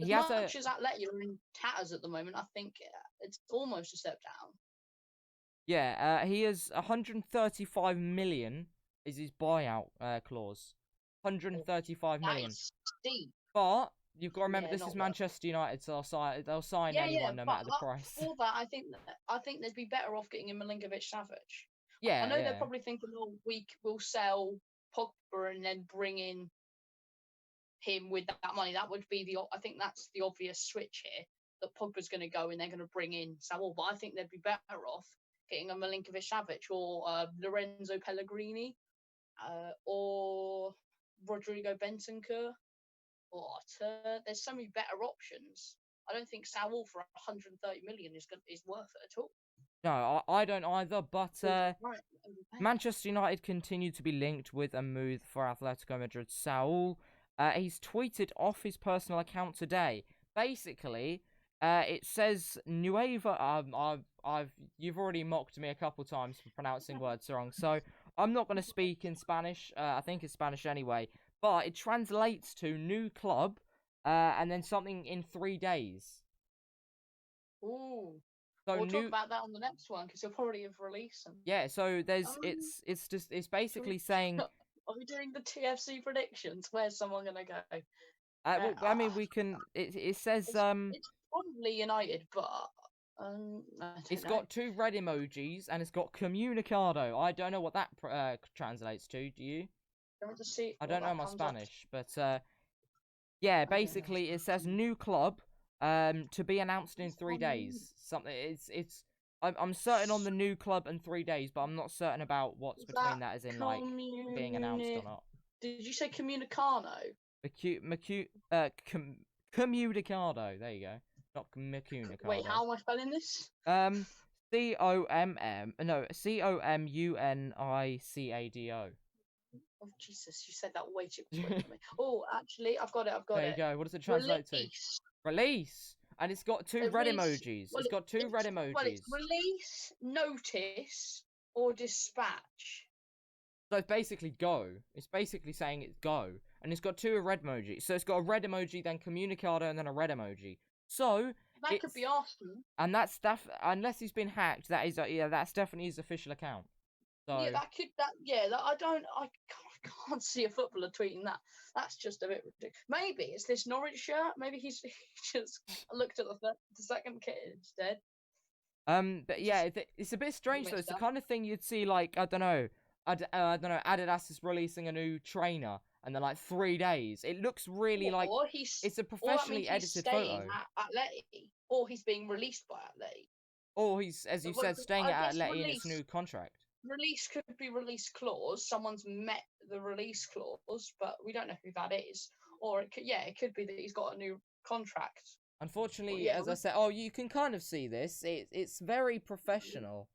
Speaker 2: As
Speaker 1: He has
Speaker 2: much as Atleti are in tatters at the moment, I think it's almost a step down.
Speaker 1: he has 135 million is his buyout clause. 135
Speaker 2: That
Speaker 1: million.
Speaker 2: is steep.
Speaker 1: But you've got to remember,
Speaker 2: Yeah,
Speaker 1: this
Speaker 2: not
Speaker 1: is
Speaker 2: worth it.
Speaker 1: Manchester United, so they'll sign
Speaker 2: Yeah,
Speaker 1: anyone no
Speaker 2: but
Speaker 1: matter the price.
Speaker 2: for that, I think they'd be better off getting a Milinkovic-Savic. I
Speaker 1: Yeah,
Speaker 2: know
Speaker 1: yeah.
Speaker 2: they're probably thinking, oh, we'll sell Pogba and then bring in him with that money. That would be I think that's the obvious switch here. That Pogba's going to go and they're going to bring in Saul. But I think they'd be better off getting a Milinkovic-Savic or Lorenzo Pellegrini or Rodrigo Bentancur. There's so many better options. I don't think Saul for 130 million is worth it at all.
Speaker 1: No, I don't either, but
Speaker 2: Right.
Speaker 1: Manchester United continue to be linked with a move for Atletico Madrid. Saul, he's tweeted off his personal account today. Basically, it says Nueva. You've already mocked me a couple times for pronouncing words wrong, so I'm not going to speak in Spanish. I think it's Spanish anyway, but it translates to new club, and then something in 3 days.
Speaker 2: Ooh.
Speaker 1: So
Speaker 2: we'll talk about that on the next one because you'll probably have released them.
Speaker 1: Yeah, so it's basically saying.
Speaker 2: Are we doing the TFC predictions? Where's someone gonna go?
Speaker 1: Well, I mean, we can. It says
Speaker 2: It's probably United, but
Speaker 1: it's got 2 red emojis and it's got comunicado. I don't know what that translates to. Do you? I don't know my Spanish, but yeah, basically it says new club to be announced in 3 days. Something I'm certain on the new club in 3 days, but I'm not certain about what's between that, as in like being announced or not.
Speaker 2: Did you say Comunicano?
Speaker 1: Comunicado. There you go. Not Comunicado.
Speaker 2: Wait, how am I spelling this?
Speaker 1: Comunicado.
Speaker 2: Oh Jesus, you said that way too quick for me. Oh, actually, I've got it.
Speaker 1: There you go. What does it translate to? Release. And it's got 2 red emojis. Well, it's got 2 red emojis.
Speaker 2: Well, it's release, notice, or dispatch.
Speaker 1: So it's basically go. It's basically saying it's go. And it's got 2 red emojis. So it's got a red emoji, then comunicado, and then a red emoji. So
Speaker 2: that could be Arsenal.
Speaker 1: And that's unless he's been hacked, that's definitely his official account. So
Speaker 2: yeah, I can't see a footballer tweeting that. That's just a bit ridiculous. Maybe it's this Norwich shirt. Maybe he just looked at the second kit instead.
Speaker 1: But yeah, it's a bit strange though. It's the kind of thing you'd see, like, I don't know, Adidas is releasing a new trainer, and they're like 3 days. It looks really like it's a professionally edited photo.
Speaker 2: At Atleti, or he's being released by Atleti.
Speaker 1: Or he's, as you said, staying at Atleti in its new contract.
Speaker 2: Release could be release clause. Someone's met the release clause, but we don't know who that is. Or it could be that he's got a new contract.
Speaker 1: Unfortunately, as I said, you can kind of see this. It's very professional.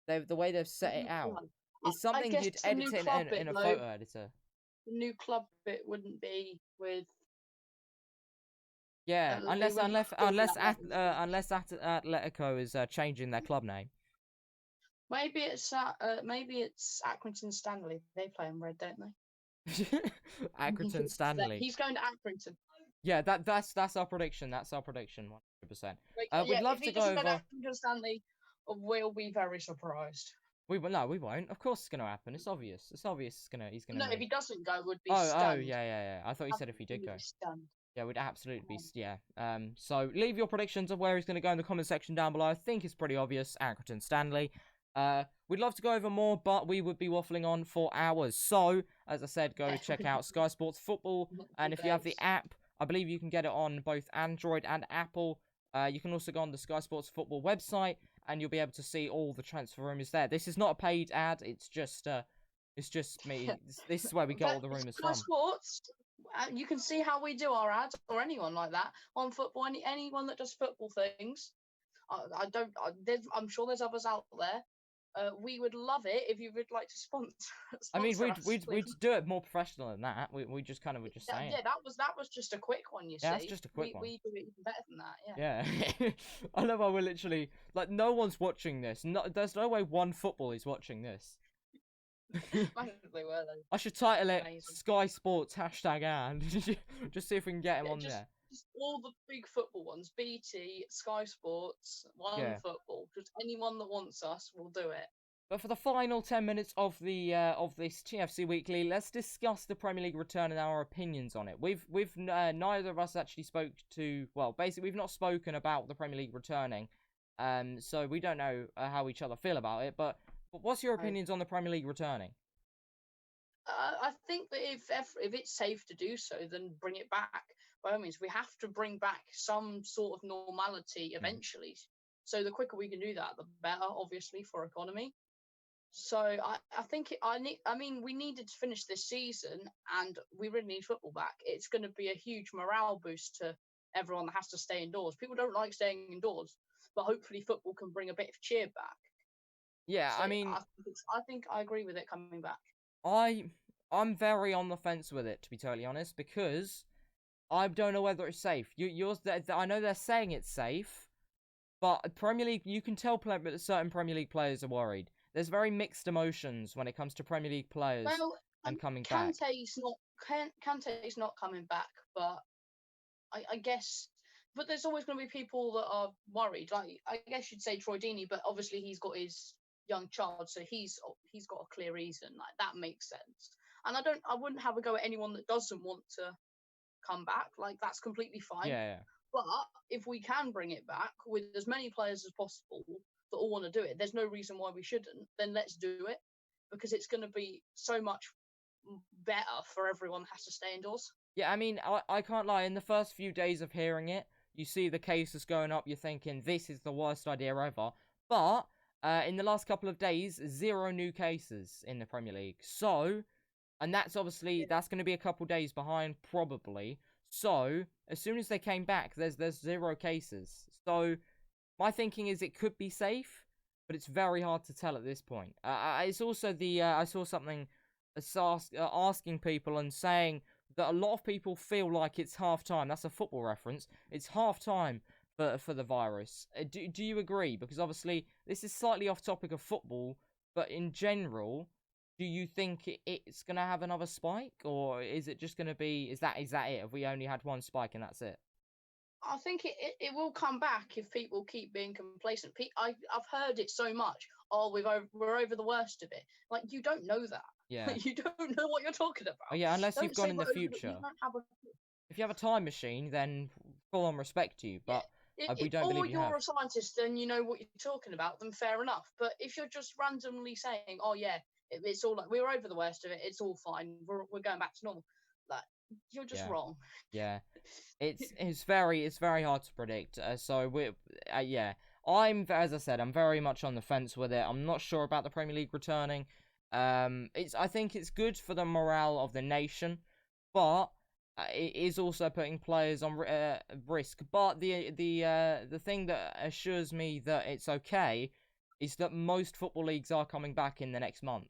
Speaker 1: The way they've set it out. It's something you'd edit in a photo editor.
Speaker 2: The new club bit wouldn't be with.
Speaker 1: Yeah, unless Atletico is changing their club name.
Speaker 2: Maybe it's Accrington Stanley. They play in red, don't they?
Speaker 1: Accrington Stanley.
Speaker 2: He's going to Accrington.
Speaker 1: Yeah, that's our prediction. That's our prediction, 100%. We'd love to go over.
Speaker 2: Accrington Stanley, we'll be very surprised.
Speaker 1: We won't. Of course, it's gonna happen. It's obvious. He's gonna.
Speaker 2: No,
Speaker 1: move.
Speaker 2: If he doesn't go, would be stunned.
Speaker 1: Yeah. I thought you said if he did go.
Speaker 2: Stunned.
Speaker 1: Yeah, we'd absolutely be. Yeah. So leave your predictions of where he's gonna go in the comment section down below. I think it's pretty obvious. Accrington Stanley. We'd love to go over more, but we would be waffling on for hours. So, as I said, go check out Sky Sports Football, and if you have the app, I believe you can get it on both Android and Apple. You can also go on the Sky Sports Football website, and you'll be able to see all the transfer rumours there. This is not a paid ad. It's just me. This is where we get all the rumours from.
Speaker 2: Sky Sports. You can see how we do our ads, or anyone like that on football. Anyone that does football things. I'm sure there's others out there. We would love it if you would like to sponsor.
Speaker 1: I mean, we'd do it more professional than that. We just kind of were just saying.
Speaker 2: Yeah, that was just a quick one. You see,
Speaker 1: that's just a quick one.
Speaker 2: We do it even better than that.
Speaker 1: Yeah. I love how we're literally like, no one's watching this. There's no way one football is watching this.
Speaker 2: Massively were they?
Speaker 1: I should title it Sky Sports #ad. Just see if we can get him on there.
Speaker 2: Just all the big football ones, BT, Sky Sports, One
Speaker 1: Yeah.
Speaker 2: Football. Just anyone that wants us will do it.
Speaker 1: But for the final 10 minutes of this TFC Weekly, let's discuss the Premier League return and our opinions on it. We've neither of us actually spoke to, well, basically we've not spoken about the Premier League returning, so we don't know how each other feel about it. But what's your opinions on the Premier League returning?
Speaker 2: I think that if it's safe to do so, then bring it back. By all means, we have to bring back some sort of normality eventually. So the quicker we can do that, the better, obviously, for economy. So I think we needed to finish this season, and we really need football back. It's going to be a huge morale boost to everyone that has to stay indoors. People don't like staying indoors, but hopefully football can bring a bit of cheer back.
Speaker 1: Yeah,
Speaker 2: So
Speaker 1: I mean,
Speaker 2: I think I agree with it coming back.
Speaker 1: I'm very on the fence with it, to be totally honest, because I don't know whether it's safe. I know they're saying it's safe, but Premier League, you can tell certain Premier League players are worried. There's very mixed emotions when it comes to Premier League players
Speaker 2: Well,
Speaker 1: and coming back.
Speaker 2: Kante's not coming back, but I guess. But there's always going to be people that are worried. Like I guess you'd say Troy Deeney, but obviously he's got his young child, so he's got a clear reason. Like that makes sense. And I wouldn't have a go at anyone that doesn't want to come back. Like that's completely fine.
Speaker 1: Yeah,
Speaker 2: But if we can bring it back with as many players as possible that all want to do it, there's no reason why we shouldn't. Then let's do it because it's going to be so much better for everyone that has to stay indoors.
Speaker 1: yeah. I mean, I can't lie. In the first few days of hearing it, you see the cases going up. You're thinking this is the worst idea ever. But in the last couple of days, 0 new cases in the Premier League. So, and that's obviously that's going to be a couple days behind probably. So as soon as they came back, there's 0 cases. So my thinking is it could be safe, but it's very hard to tell at this point. It's also I saw something asking people and saying that a lot of people feel like it's half time. That's a football reference. It's half time for the virus. Do you agree? Because obviously this is slightly off topic of football, but in general, do you think it's gonna have another spike, or is it just gonna be is that it? Have we only had one spike and that's it?
Speaker 2: I think it will come back if people keep being complacent. I've heard it so much. Oh, we're over the worst of it. Like you don't know that.
Speaker 1: Yeah.
Speaker 2: You don't know what you're talking about.
Speaker 1: Oh yeah, unless you've
Speaker 2: Don't
Speaker 1: gone
Speaker 2: say
Speaker 1: in the
Speaker 2: we're over you
Speaker 1: future.
Speaker 2: don't have a
Speaker 1: If you have a time machine, then full on respect to you.
Speaker 2: yeah.
Speaker 1: But we don't
Speaker 2: Or
Speaker 1: believe you have.
Speaker 2: you're a scientist and you know what you're talking about, then fair enough. But if you're just randomly saying, "Oh yeah, it's all like we're over the worst of it. It's all fine. We're going back to normal," like you're just
Speaker 1: Yeah,
Speaker 2: wrong.
Speaker 1: yeah. It's very hard to predict. So we yeah. As I said, I'm very much on the fence with it. I'm not sure about the Premier League returning. I think it's good for the morale of the nation, but it is also putting players on risk. But the thing that assures me that it's okay is that most football leagues are coming back in the next month.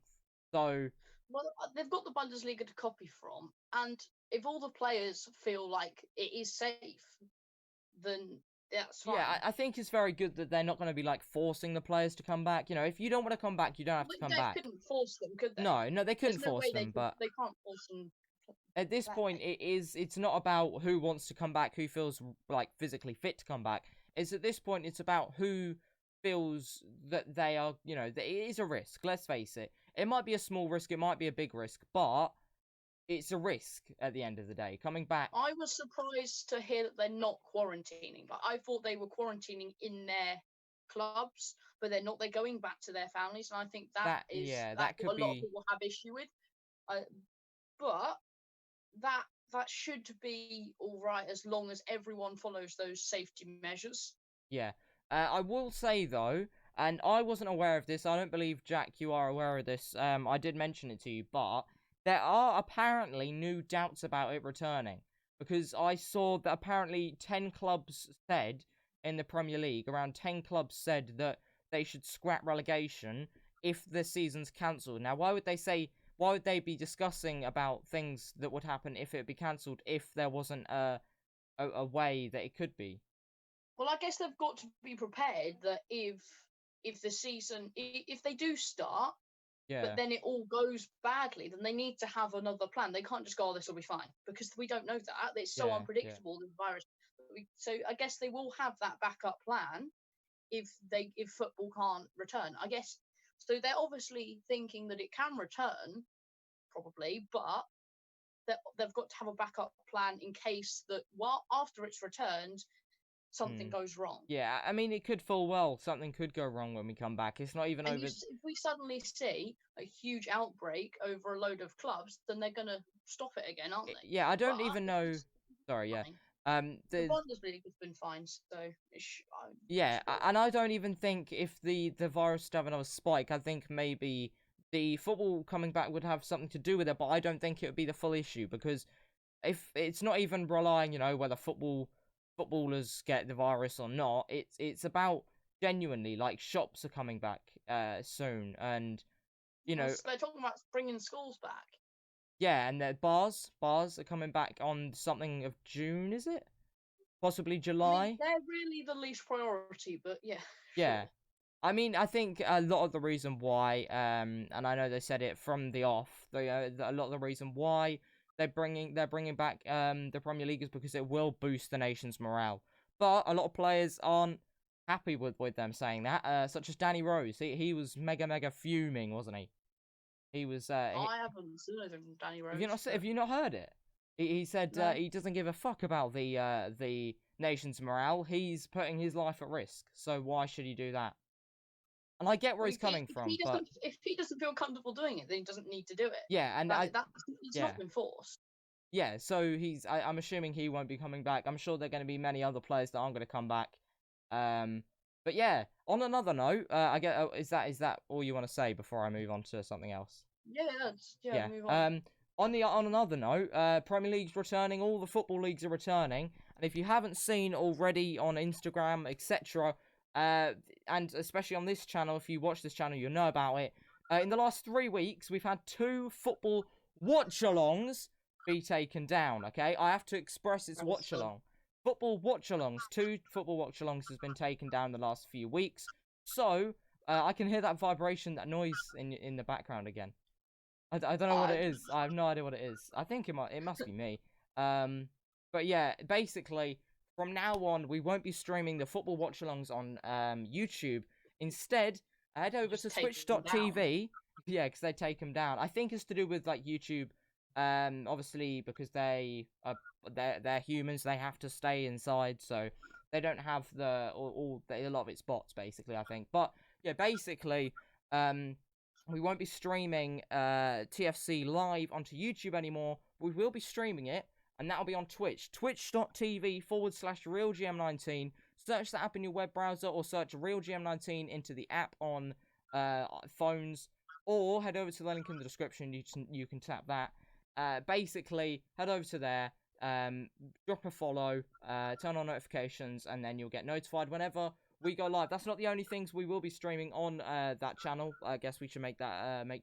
Speaker 1: So
Speaker 2: Well, they've got the Bundesliga to copy from, and if all the players feel like it is safe, then that's
Speaker 1: yeah,
Speaker 2: fine.
Speaker 1: I think it's very good that they're not going to be like forcing the players to come back. You know, if you don't want to come back, you don't have to come
Speaker 2: They
Speaker 1: back.
Speaker 2: couldn't force them, could they?
Speaker 1: No, they
Speaker 2: There's
Speaker 1: couldn't
Speaker 2: no
Speaker 1: force
Speaker 2: way
Speaker 1: them, but
Speaker 2: they can't force them.
Speaker 1: at this point,
Speaker 2: Exactly.
Speaker 1: it's not about who wants to come back, who feels like physically fit to come back. It's at this point, it's about who feels that they are, that it is a risk. Let's face it. It might be a small risk, it might be a big risk, but it's a risk at the end of the day. Coming back,
Speaker 2: I was surprised to hear that they're not quarantining. Like I thought they were quarantining in their clubs, but they're not. They're going back to their families, and I think that's
Speaker 1: that could
Speaker 2: what a lot of
Speaker 1: be,
Speaker 2: people have issue with. Uh, but that should be all right as long as everyone follows those safety measures.
Speaker 1: yeah. I will say though, and I wasn't aware of this. I don't believe Jack, you are aware of this. I did mention it to you, but there are apparently new doubts about it returning because I saw that apparently 10 clubs said in the Premier League, around 10 clubs said that they should scrap relegation if the season's cancelled. Now, why would they say? Why would they be discussing about things that would happen if it be cancelled if there wasn't a way that it could be?
Speaker 2: Well, I guess they've got to be prepared that if the season if they do start,
Speaker 1: Yeah.
Speaker 2: but then it all goes badly, then they need to have another plan. They can't just go, "Oh, this will be fine," because we don't know that. It's so
Speaker 1: Yeah.
Speaker 2: unpredictable, the virus. So I guess they will have that backup plan if football can't return. I guess so. They're obviously thinking that it can return, probably, but they've got to have a backup plan in case that after it's returned, something
Speaker 1: Hmm.
Speaker 2: goes wrong.
Speaker 1: Yeah, I mean, it could fall well. Something could go wrong when we come back. It's not even
Speaker 2: And
Speaker 1: over.
Speaker 2: if we suddenly see a huge outbreak over a load of clubs, then they're going to stop it again, aren't they?
Speaker 1: Yeah, I
Speaker 2: But
Speaker 1: don't even know. Sorry, yeah.
Speaker 2: fine. The
Speaker 1: The
Speaker 2: Bundesliga's been fine, so
Speaker 1: Yeah, and I don't even think if the virus would have another spike, I think maybe the football coming back would have something to do with it, but I don't think it would be the full issue because if it's not even relying, whether footballers get the virus or not, it's about genuinely like shops are coming back soon, and
Speaker 2: they're talking about bringing schools back.
Speaker 1: yeah, and the bars are coming back on something of June, is it? Possibly July.
Speaker 2: I mean, they're really the least priority, but yeah,
Speaker 1: Yeah.
Speaker 2: sure.
Speaker 1: I mean, I think a lot of the reason why, and I know they said it from the off, a lot of the reason why they're bringing back the Premier League is because it will boost the nation's morale. But a lot of players aren't happy with them saying that, such as Danny Rose. He was mega fuming, wasn't he? He was.
Speaker 2: I haven't seen anything from Danny Rose.
Speaker 1: Have you not heard it? He said
Speaker 2: No.
Speaker 1: he doesn't give a fuck about the nation's morale. He's putting his life at risk. So why should he do that? And I get where he's coming from, but
Speaker 2: if he doesn't feel comfortable doing it, then he doesn't need to do it.
Speaker 1: yeah, and
Speaker 2: That's
Speaker 1: yeah,
Speaker 2: not been forced.
Speaker 1: yeah. So I'm assuming he won't be coming back. I'm sure there are going to be many other players that aren't going to come back. But yeah. On another note, is that all you want to say before I move on to something else?
Speaker 2: Yeah. Move on.
Speaker 1: On another note, Premier League's returning. All the football leagues are returning, and if you haven't seen already on Instagram, etc., and especially on this channel, if you watch this channel, you'll know about it. In the last 3 weeks, we've had 2 football watch-alongs be taken down. Okay, I have to express it's watch-along. Football watch-alongs. 2 football watch-alongs has been taken down the last few weeks. So I can hear that vibration, that noise in the background again. I don't know what it is. I have no idea what it is. I think it must be me. But yeah, basically, from now on, we won't be streaming the football watch-alongs on YouTube. Instead, head over to twitch.tv. Yeah, because they take them down. I think it's to do with like YouTube. Obviously because they're humans. They have to stay inside, so they don't have a lot of it's bots basically. I think, but yeah, basically, we won't be streaming TFC live onto YouTube anymore. We will be streaming it, and that'll be on Twitch. Twitch.tv/RealGM19. Search the app in your web browser, or search RealGM19 into the app on phones, or head over to the link in the description. You can tap that. Basically, head over to there, drop a follow, turn on notifications, and then you'll get notified whenever we go live. That's not the only things we will be streaming on that channel. I guess we should make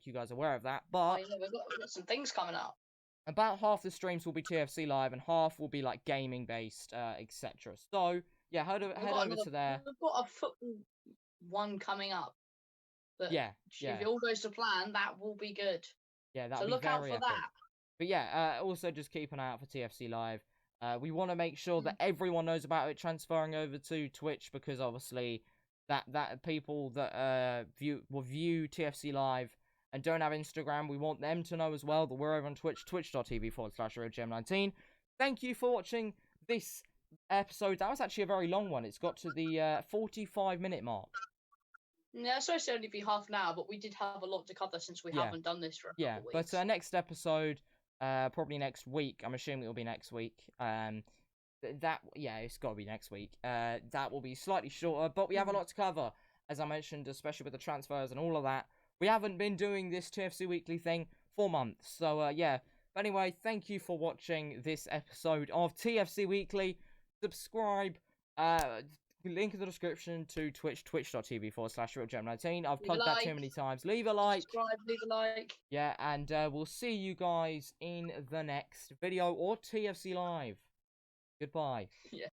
Speaker 1: you guys aware of that. But
Speaker 2: we've got some things coming up.
Speaker 1: About half the streams will be TFC live, and half will be like gaming based, etc. So yeah, head over to there.
Speaker 2: We've got a football one coming up. But
Speaker 1: yeah.
Speaker 2: If it all goes to plan, that will be good.
Speaker 1: Yeah, that.
Speaker 2: So look out for that.
Speaker 1: But yeah, also just keep an eye out for TFC Live. We want to make sure that everyone knows about it transferring over to Twitch, because obviously that people that view TFC Live and don't have Instagram, we want them to know as well that we're over on Twitch, twitch.tv/RealGM19. Thank you for watching this episode. That was actually a very long one. It's got to the 45-minute mark.
Speaker 2: Yeah, it's supposed to only be half an hour, but we did have a lot to cover since we haven't done this for a couple weeks.
Speaker 1: But next episode, probably next week. I'm assuming it'll be next week. It's got to be next week. That will be slightly shorter, but we have a lot to cover, as I mentioned, especially with the transfers and all of that. We haven't been doing this TFC Weekly thing for months, so yeah. But anyway, thank you for watching this episode of TFC Weekly. Subscribe. Link in the description to twitch.tv/RealGem19. I've plugged that too many times. Leave a like.
Speaker 2: Subscribe, leave a like.
Speaker 1: Yeah, and we'll see you guys in the next video or TFC Live. Goodbye.
Speaker 2: Yeah.